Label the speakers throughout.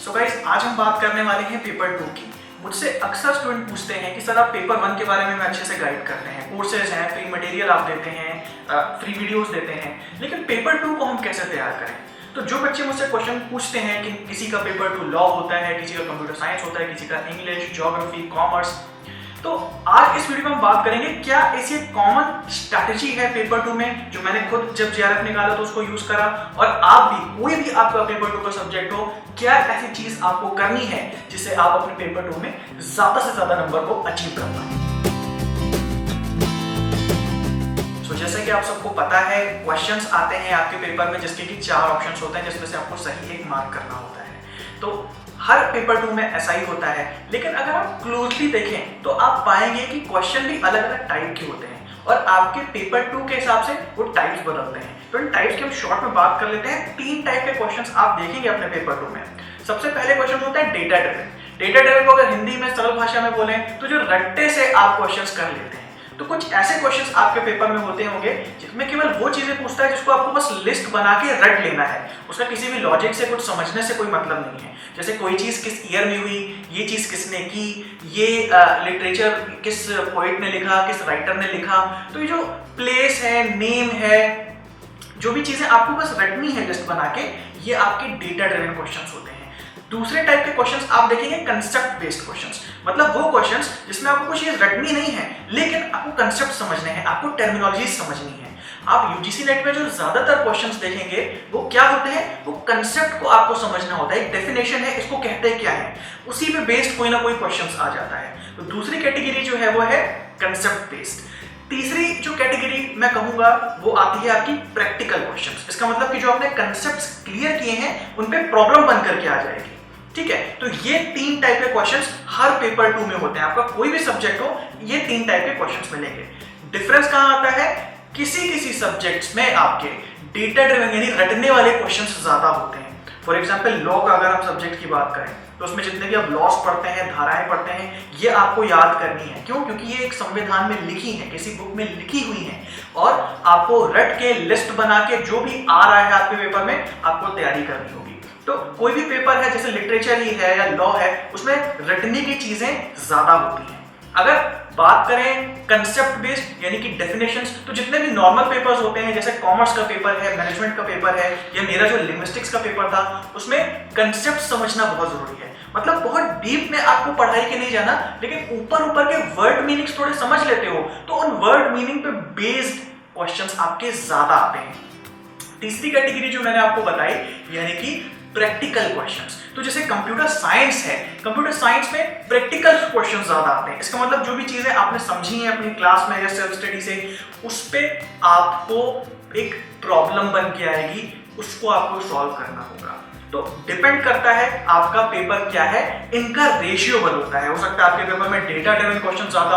Speaker 1: So guys, आज हम बात करने वाले हैं पेपर 2 की। मुझसे अक्सर स्टूडेंट पूछते हैं कि सर आप पेपर 1 के बारे में अच्छे से गाइड करते हैं, कोर्सेज हैं, फ्री मटेरियल आप देते हैं, फ्री वीडियोस देते हैं, लेकिन पेपर 2 को हम कैसे तैयार करें। तो जो बच्चे मुझसे क्वेश्चन पूछते हैं कि किसी का पेपर 2 लॉ होता है, किसी का कंप्यूटर साइंस होता है, किसी का इंग्लिश, ज्योग्राफी, कॉमर्स, तो आज इस वीडियो में हम बात करेंगे क्या ऐसी कॉमन स्ट्रैटेजी है पेपर 2 में जो मैंने खुद जब जेआरएफ निकाला तो उसको यूज करा, और आप भी कोई भी आपका पेपर 2 का सब्जेक्ट हो, क्या ऐसी चीज आपको करनी है जिससे आप अपने पेपर 2 में ज्यादा से ज्यादा नंबर को अचीव कर पाए। तो जैसे कि आप सबको पता है, क्वेश्चंस आते हैं आपके पेपर में जिसके कि 4 ऑप्शंस होते हैं जिसमें से आपको सही एक मार्क करना होता है। तो हर पेपर 2 में ऐसा ही होता है, लेकिन अगर आप क्लोजली देखें तो आप पाएंगे कि क्वेश्चन भी अलग अलग टाइप के होते हैं और आपके पेपर 2 के हिसाब से वो टाइप्स बदलते हैं। तो इन टाइप्स की हम शॉर्ट में बात कर लेते हैं। 3 टाइप के क्वेश्चंस आप देखेंगे अपने पेपर 2 में। सबसे पहले क्वेश्चन होता है डेटा ड्रिवन। डेटा ड्रिवन को अगर हिंदी में सरल भाषा में बोलें तो जो रट्टे से आप क्वेश्चंस कर लेते हैं। तो कुछ ऐसे क्वेश्चंस आपके पेपर में होते होंगे जिसमें केवल वो चीजें पूछता है जिसको आपको बस लिस्ट बना के रट लेना है, उसका किसी भी लॉजिक से कुछ समझने से कोई मतलब नहीं है। जैसे कोई चीज किस ईयर में हुई, ये चीज किसने की, ये लिटरेचर किस पोइट ने लिखा, किस राइटर ने लिखा। तो ये जो प्लेस है, नेम है, जो भी चीजें आपको बस रटनी है लिस्ट बना के, ये आपके डेटा ड्रिवन क्वेश्चंस होते हैं। दूसरे टाइप के क्वेश्चंस आप देखेंगे कंसेप्ट बेस्ड क्वेश्चंस, मतलब वो क्वेश्चंस जिसमें आपको कुछ चीज रटनी नहीं है लेकिन आपको कंसेप्ट समझने हैं, आपको टर्मिनोलॉजी समझनी है। आप यूजीसी नेट में जो ज्यादातर क्वेश्चंस देखेंगे वो क्या होते हैं, वो कंसेप्ट को आपको समझना होता है। एक डेफिनेशन है, इसको कहते हैं क्या है, उसी पे बेस्ड कोई ना कोई क्वेश्चंस आ जाता है। तो दूसरी कैटेगरी जो है वो है कंसेप्ट बेस्ड। तीसरी जो कैटेगरी मैं कहूंगा वो आती है आपकी प्रैक्टिकल क्वेश्चंस। इसका मतलब कि जो आपने कंसेप्ट्स क्लियर किए हैं उन पे प्रॉब्लम बन करके आ जाएगी। ठीक है, तो ये 3 टाइप के क्वेश्चंस हर पेपर 2 में होते हैं। आपका कोई भी सब्जेक्ट हो, ये 3 टाइप के क्वेश्चंस मिलेंगे। डिफरेंस कहां आता है, किसी किसी सब्जेक्ट्स में आपके डेटा ड्रिवन यानी रटने वाले क्वेश्चंस ज्यादा होते हैं। फॉर एग्जांपल लॉ का अगर हम सब्जेक्ट की बात करें तो उसमें जितने भी आप लॉस पढ़ते हैं, धाराएं पढ़ते हैं, ये आपको याद करनी है। क्यों? क्योंकि ये एक संविधान में लिखी है, किसी बुक में लिखी हुई है, और आपको रट के लिस्ट बना के जो भी आ रहा है आपके पेपर में आपको तैयारी करनी होगी। तो कोई भी पेपर है जैसे लिटरेचर ही है या लॉ है, उसमें रटने की चीजें ज्यादा होती हैं। अगर बात करें कंसेप्ट बेस्ड यानी कि डेफिनेशंस, तो जितने भी नॉर्मल पेपर्स होते हैं, जैसे कॉमर्स का पेपर है, मैनेजमेंट का पेपर है, या मेरा जो लिंग्विस्टिक्स का पेपर था, उसमें कंसेप्ट समझना बहुत जरूरी है। मतलब बहुत डीप में आपको पढ़ाई के नहीं जाना, लेकिन ऊपर ऊपर के वर्ड मीनिंग्स थोड़े समझ लेते हो तो उन वर्ड मीनिंग पे बेस्ड क्वेश्चंस आपके ज्यादा आते हैं। तीसरी कैटेगरी जो मैंने आपको बताई यानी कि प्रैक्टिकल क्वेश्चंस। तो जैसे कंप्यूटर साइंस है, कंप्यूटर साइंस में प्रैक्टिकल क्वेश्चंस ज्यादा आते हैं। इसका मतलब जो भी चीजें आपने समझी हैं अपनी क्लास में या सेल्फ स्टडी से, उस पे आपको एक प्रॉब्लम बन के आएगी, उसको आपको सॉल्व करना होगा। तो डिपेंड करता है आपका पेपर क्या है, इनका रेशियो बदलता है। हो सकता है आपके पेपर में डेटा ड्रिवन क्वेश्चन ज्यादा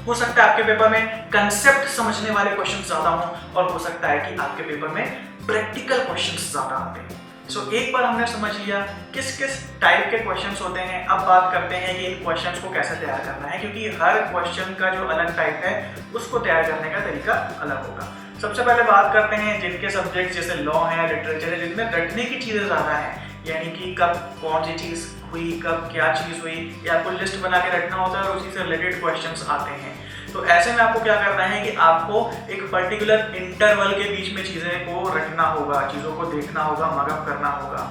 Speaker 1: हो सकता है आपके पेपर में कंसेप्ट समझने वाले क्वेश्चन ज्यादा हो, और हो सकता है कि आपके पेपर में प्रैक्टिकल क्वेश्चन ज्यादा आते हैं। सो एक बार हमने समझ लिया किस किस टाइप के क्वेश्चंस होते हैं। अब बात करते हैं कि इन क्वेश्चंस को कैसे तैयार करना है, क्योंकि हर क्वेश्चन का जो अलग टाइप है उसको तैयार करने का तरीका अलग होगा। सबसे पहले बात करते हैं जिनके सब्जेक्ट जैसे लॉ है, लिटरेचर है, जिनमें रटने की चीजें ज्यादा है, यानी कि कब कौन सी चीज हुई, कब क्या चीज हुई, या आपको लिस्ट बना के रखना होता है और उसी से रिलेटेड क्वेश्चंस आते हैं। तो ऐसे में आपको क्या करना है कि आपको एक पर्टिकुलर इंटरवल के बीच में चीजें को रटना होगा, चीजों को देखना होगा, मगअप करना होगा।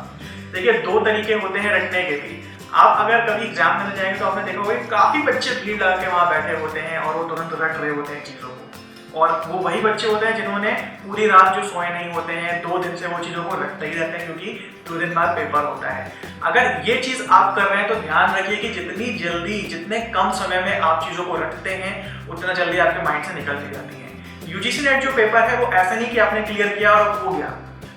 Speaker 1: देखिए 2 तरीके होते हैं रटने के भी। आप अगर कभी एग्जाम देने जाएंगे तो आपने देखा होगा काफी बच्चे भीड़ लगा के वहां बैठे होते हैं और वो तुरंत रट रहे होते हैं चीजों को, और वो वही बच्चे होते हैं जिन्होंने पूरी रात जो सोए नहीं होते हैं, 2 दिन से वो चीजों को रटते ही रहते हैं क्योंकि 2 दिन बाद पेपर होता है। अगर ये चीज आप कर रहे हैं तो ध्यान रखिए कि जितनी जल्दी, जितने कम समय में आप चीजों को रटते हैं उतना जल्दी आपके माइंड से निकलती जाती है। यूजीसी नेट जो पेपर है वो ऐसा नहीं कि आपने क्लियर किया और हो गया।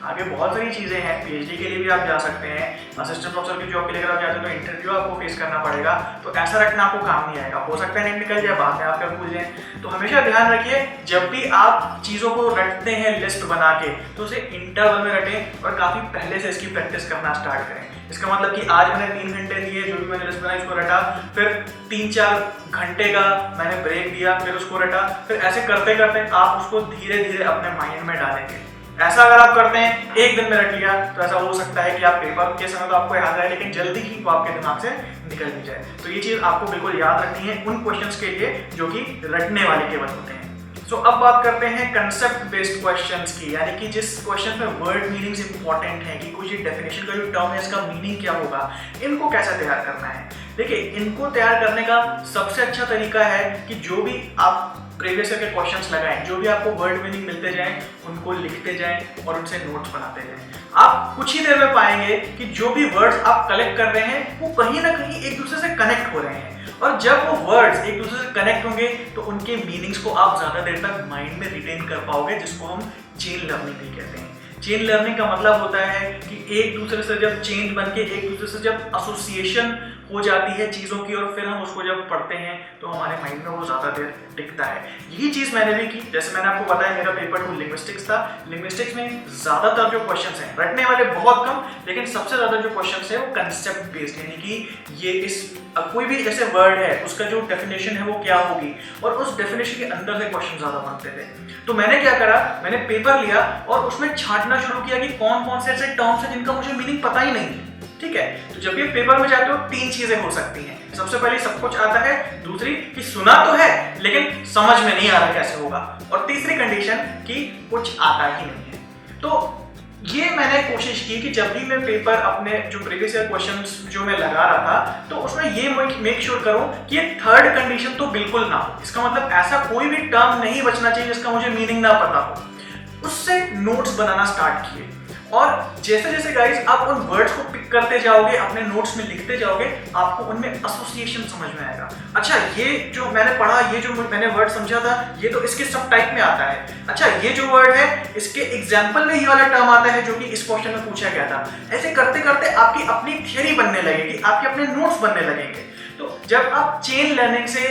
Speaker 1: आगे बहुत सारी चीजें हैं, पीएचडी के लिए भी आप जा सकते हैं, असिस्टेंट प्रोफेसर की जॉब के लिए अगर आप जाते हैं तो इंटरव्यू आपको फेस करना पड़ेगा। तो ऐसा रखना आपको काम नहीं आएगा, हो सकता है नहीं निकल जाए, बाद में आपका भूल जाए। तो हमेशा ध्यान रखिए जब भी आप चीजों को रटते हैं लिस्ट बना के, तो उसे इंटरवल में रटें और काफी पहले से इसकी प्रैक्टिस करना स्टार्ट करें। इसका मतलब कि आज मैंने 3 घंटे दिए, जो भी मैंने लिस्ट बनाई उसको रटा, फिर 3-4 घंटे का मैंने ब्रेक दिया, फिर उसको रटा, फिर ऐसे करते करते आप उसको धीरे धीरे अपने माइंड में डालेंगे। ऐसा अगर आप करते हैं, एक दिन में रट लिया, तो ऐसा हो सकता है कि आप पेपर के समय तो आपको याद आए लेकिन जल्दी ही वो आपके दिमाग से निकल भी जाए। तो ये चीज आपको बिल्कुल याद रखनी है उन क्वेश्चंस के लिए जो कि रटने वाले केवल होते हैं। सो अब बात करते हैं कंसेप्ट बेस्ड क्वेश्चंस की, यानी कि जिस क्वेश्चन में वर्ड मीनिंग्स इंपॉर्टेंट है कि कुछ डेफिनेशन का जो टर्म है इसका मीनिंग क्या होगा, इनको कैसे तैयार करना है। देखिए, इनको तैयार करने का सबसे अच्छा तरीका है कि जो भी आप प्रीवियस ईयर के क्वेश्चंस लगाएं, जो भी आपको वर्ड मीनिंग मिलते जाएं उनको लिखते जाएं और उनसे नोट्स बनाते जाएं। आप कुछ ही देर में पाएंगे कि जो भी वर्ड्स आप कलेक्ट कर रहे हैं वो कहीं ना कहीं एक दूसरे से कनेक्ट हो रहे हैं, और जब वो वर्ड्स एक दूसरे से कनेक्ट होंगे तो उनके मीनिंग्स को आप ज्यादा देर तक माइंड में रिटेन कर पाओगे, जिसको हम चेन लर्निंग भी कहते हैं। चेन लर्निंग का मतलब होता है कि एक दूसरे से जब चेन बन के एक दूसरे से जब एसोसिएशन हो जाती है चीज़ों की और फिर हम उसको जब पढ़ते हैं तो हमारे माइंड में वो ज़्यादा देर टिकता है। यही चीज़ मैंने भी की। जैसे मैंने आपको बताया मेरा पेपर 2 लिंग्विस्टिक्स था। लिंग्विस्टिक्स में ज़्यादातर जो क्वेश्चंस हैं, रटने वाले बहुत कम, लेकिन सबसे ज़्यादा जो क्वेश्चंस है वो कंसेप्ट बेस्ड, यानी कि ये इस कोई भी जैसे वर्ड है उसका जो डेफिनेशन है वो क्या होगी और उस डेफिनेशन के अंदर से क्वेश्चन ज़्यादा बनते थे। तो मैंने क्या करा, मैंने पेपर लिया और उसमें छांटना शुरू किया कि कौन कौन से ऐसे टर्म्स हैं जिनका मुझे मीनिंग पता ही नहीं है। ठीक है, तो जब ये पेपर में जाते हो 3 चीजें हो सकती हैं। सबसे पहले सब कुछ आता है, दूसरी कि सुना तो है लेकिन समझ में नहीं आ रहा कैसे होगा, और तीसरी कंडीशन कि कुछ आता ही नहीं है। तो ये मैंने कोशिश की कि जब भी मैं पेपर अपने जो प्रीवियस ईयर क्वेश्चंस जो मैं लगा रहा था तो उसमें ये मेक श्योर करूं कि ये थर्ड कंडीशन तो बिल्कुल ना हो। इसका मतलब ऐसा कोई भी टर्म नहीं बचना चाहिए जिसका मुझे मीनिंग ना पता हो। उससे नोट्स बनाना स्टार्ट किए, और जैसे जैसे गाइस आप उन वर्ड्स को पिक करते जाओगे, अपने नोट्स में लिखते जाओगे, आपको उनमें एसोसिएशन समझ में आएगा। अच्छा, ये जो मैंने पढ़ा, ये जो मैंने वर्ड समझा था, ये तो इसके सब टाइप में आता है। अच्छा, ये जो वर्ड है इसके एग्जाम्पल में ये वाला टर्म आता है जो कि इस क्वेश्चन में पूछा गया था। ऐसे करते करते आपकी अपनी थियरी बनने लगेगी, आपके अपने नोट्स बनने लगेंगे। तो जब आप चेन लर्निंग से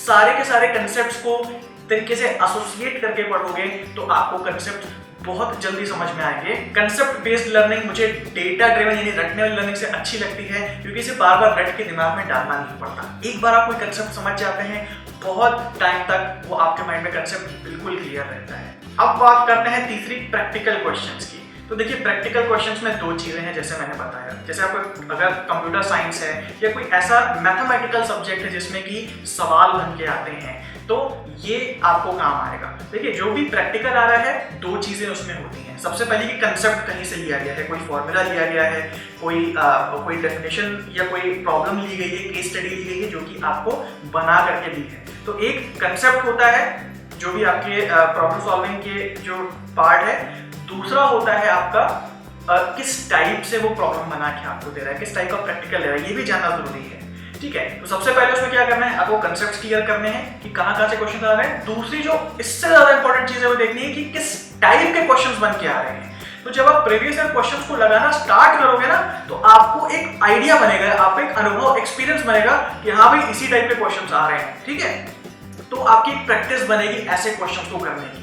Speaker 1: सारे के सारे कंसेप्ट को तरीके से एसोसिएट करके पढ़ोगे तो आपको कंसेप्ट बहुत जल्दी समझ में आएंगे। कंसेप्ट बेस्ड लर्निंग मुझे डेटा ड्रिवन यानी रटने वाली लर्निंग से अच्छी लगती है, क्योंकि इसे बार बार रट के दिमाग में डालना नहीं पड़ता। एक बार आप कोई कंसेप्ट समझ जाते हैं, बहुत टाइम तक वो आपके माइंड में कंसेप्ट बिल्कुल क्लियर रहता है। अब बात करते हैं तीसरी प्रैक्टिकल क्वेश्चंस की। तो देखिए, प्रैक्टिकल क्वेश्चंस में 2 चीजें हैं जैसे मैंने बताया। जैसे आपको अगर कंप्यूटर साइंस है या कोई ऐसा मैथमेटिकल सब्जेक्ट है जिसमें कि सवाल बन के आते हैं, तो ये आपको काम आएगा। देखिए, जो भी प्रैक्टिकल आ रहा है 2 चीजें उसमें होती हैं। सबसे पहले कि कंसेप्ट कहीं से लिया गया है, कोई फॉर्मूला लिया गया है, कोई डेफिनेशन या कोई प्रॉब्लम ली गई है, केस स्टडी ली गई है जो कि आपको बना करके दी है। तो एक कंसेप्ट होता है जो भी आपके प्रॉब्लम सॉल्विंग के जो पार्ट है। दूसरा होता है आपका किस टाइप से वो प्रॉब्लम बना के आपको दे रहा है, किस टाइप का प्रैक्टिकल ले रहा है, ये भी जानना जरूरी है। ठीक है, तो सबसे पहले उसमें क्या करना है, आपको कंसेप्ट क्लियर करने हैं कि कहां से क्वेश्चन आ रहे हैं। दूसरी जो इससे ज्यादा इंपॉर्टेंट चीज है वो देखनी है कि किस टाइप के क्वेश्चंस बन के आ रहे हैं। तो जब आप प्रीवियस ईयर क्वेश्चंस को लगाना स्टार्ट करोगे ना, तो आपको एक आइडिया बनेगा, आपको एक अनुभव, एक्सपीरियंस बनेगा कि हाँ भाई इसी टाइप के क्वेश्चंस आ रहे हैं। ठीक है, तो आपकी प्रैक्टिस बनेगी ऐसे क्वेश्चंस को करने की।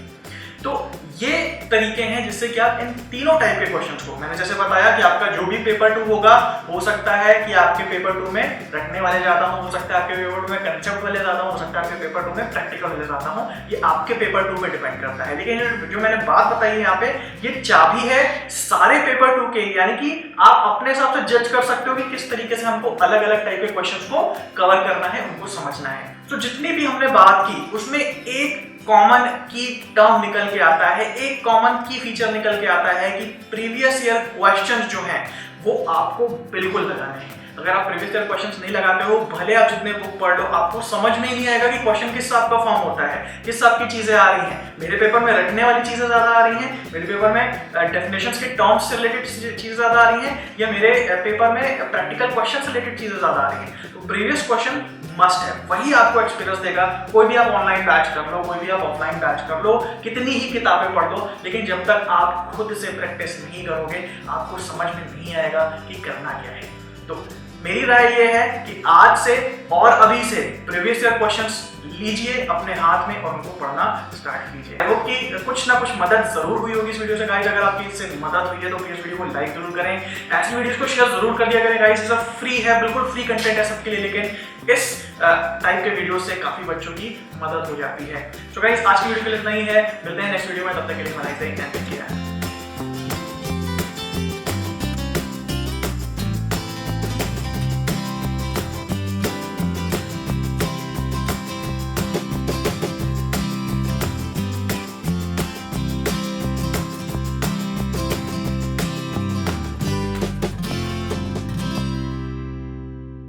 Speaker 1: तो ये तरीके हैं जिससे कि आप इन तीनों टाइप के क्वेश्चंस को, मैंने जैसे बताया कि आपका जो भी पेपर 2 होगा, हो सकता है कि आपके पेपर 2 में रटने वाले ज्यादा हो सकता है आपके पेपर 2 में कंसेप्ट वाले ज्यादा हो सकता है आपके पेपर 2 में प्रैक्टिकल वाले ज्यादा हो। ये आपके पेपर 2 पे डिपेंड करता है। लेकिन जो मैंने बात बताई है यहाँ पे, ये चाबी है सारे पेपर 2 के, यानी कि आप अपने हिसाब से जज कर सकते हो कि किस तरीके से हमको अलग अलग टाइप के क्वेश्चंस को कवर करना है, उनको समझना है। तो जितनी भी हमने बात की उसमें एक कॉमन की टर्म निकल के आता है, एक कॉमन की फीचर निकल के आता है कि प्रीवियस ईयर क्वेश्चंस जो हैं वो आपको बिल्कुल लगाने हैं। अगर आप प्रीवियस ईयर क्वेश्चंस नहीं लगाते हो, भले आप जितने बुक पढ़ लो, आपको समझ में ही नहीं आएगा कि क्वेश्चन किस हिसाब का फॉर्म होता है, किस हिसाब की चीजें आ रही हैं। मेरे पेपर में रटने वाली चीजें ज्यादा आ रही हैं, मेरे पेपर में डेफिनेशंस के टर्म्स से रिलेटेड चीजें ज्यादा आ रही हैं, या मेरे पेपर में प्रैक्टिकल क्वेश्चन से रिलेटेड चीजें ज्यादा आ रही हैं। तो प्रीवियस क्वेश्चन मस्ट है, वही आपको एक्सपीरियंस देगा। कोई भी आप ऑनलाइन बैच कर लो, कोई भी आप ऑफलाइन बैच कर लो, कितनी ही किताबें पढ़ लो, लेकिन जब तक आप खुद से प्रैक्टिस नहीं करोगे आपको समझ में नहीं आएगा कि करना क्या है। तो मेरी राय ये है कि आज से और अभी से प्रीवियस ईयर क्वेश्चंस लीजिए अपने हाथ में और उनको पढ़ना स्टार्ट कीजिए। आई होप कि कुछ ना कुछ मदद जरूर हुई होगी इस वीडियो से गाइस। अगर आपकी इससे मदद हुई है तो प्लीज वीडियो को लाइक जरूर करें, ऐसी वीडियोस को शेयर जरूर कर दिया करें गाइस। ये सब फ्री है, बिल्कुल फ्री कंटेंट है सबके लिए, लेकिन इस टाइप के वीडियो से काफी बच्चों की मदद हो जाती है। तो गाइस आज की वीडियो के लिए इतना ही है, मिलते हैं नेक्स्ट वीडियो में, तब तक के लिए बनाए रहिए।